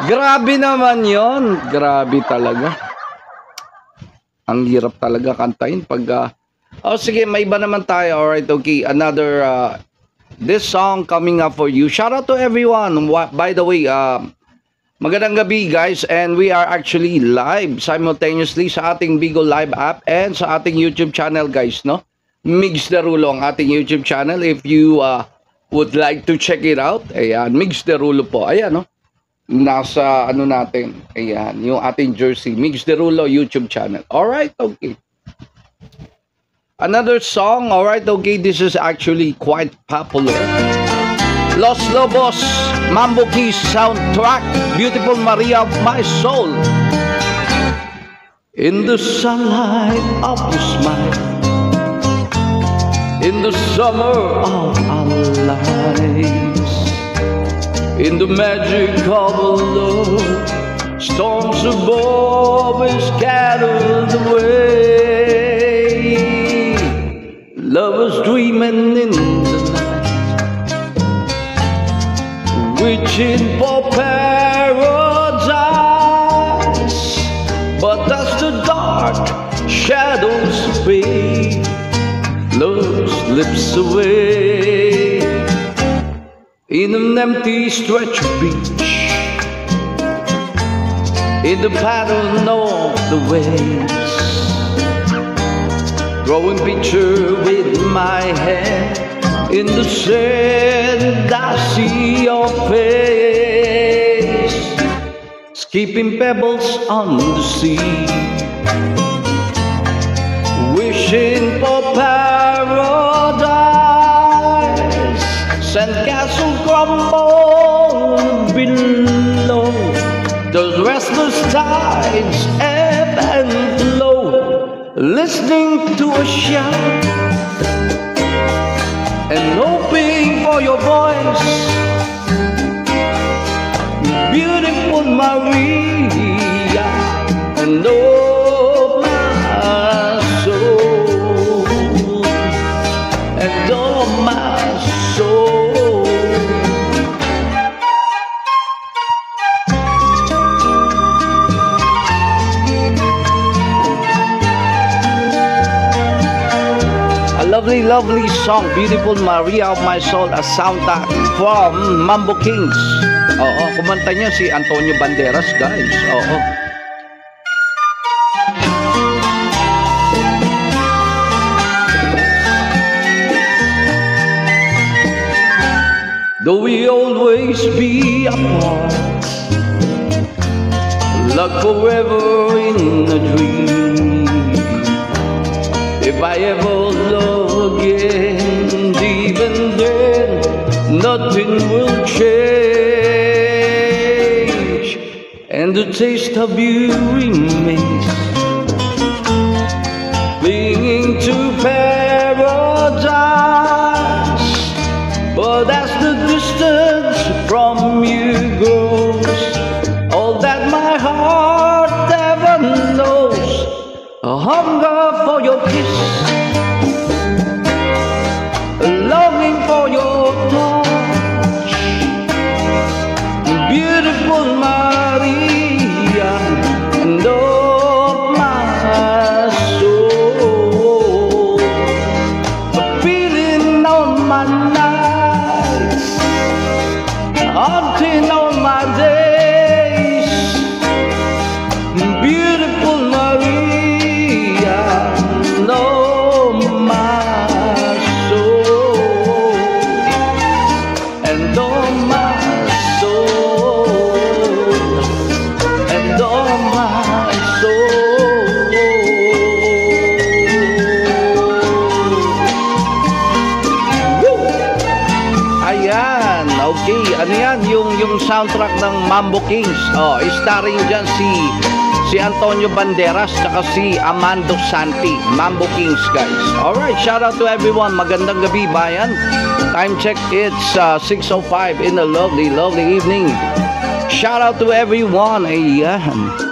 Grabe naman yon. Grabe talaga. Ang hirap talaga kantahin pag... oh, sige, may iba naman tayo. Alright, okay. Another... this song coming up for you. Shout out to everyone. By the way, magandang gabi guys, and we are actually live simultaneously sa ating Bigo Live app and sa ating YouTube channel guys, no? Migs Derulo ang ating YouTube channel. If you would like to check it out, ayan, Migs Derulo po. Ayan, no? Nasa ano natin, ayan, yung ating jersey, Migs Derulo YouTube channel. Alright, okay. Another song, alright, okay, this is actually quite popular. Los Lobos, Mambo Keys soundtrack, Beautiful Maria of My Soul. In the sunlight of your smile, in the summer of our lives, in the magic of love, storms above is scattered away. Lovers dreaming in the night, wishing for paradise. But as the dark shadows fade, love slips away. In an empty stretch of beach, in the pattern of the waves, drawing picture with my hand, in the sand I see your face, skipping pebbles on the sea, wishing for paradise. Sandcastle crumble below, those restless tides ebb and flow, listening to a shout and hoping for your voice, beautiful Maria, and oh my soul, and oh my soul. Lovely, lovely song, Beautiful Maria of My Soul, a soundtrack from Mambo Kings. Oo, kumanta niya si Antonio Banderas, guys. Oo. Though we always be apart, like forever in a dream, if I ever love again, even then, nothing will change, and the taste of you remains, clinging to paradise. But as the distance from you grows, all that my heart ever knows, a hunger for your kiss, a longing for your touch, beautiful Maria, and oh my soul, a feeling on my nights, haunting on my days, beautiful Maria. Okay, ano yan? Yung soundtrack ng Mambo Kings. Oh, starring dyan si Antonio Banderas tsaka si Amando Santi. Mambo Kings, guys. Alright, shout out to everyone. Magandang gabi, bayan. Time check, it's 6:05 in a lovely, lovely evening. Shout out to everyone. Ayan.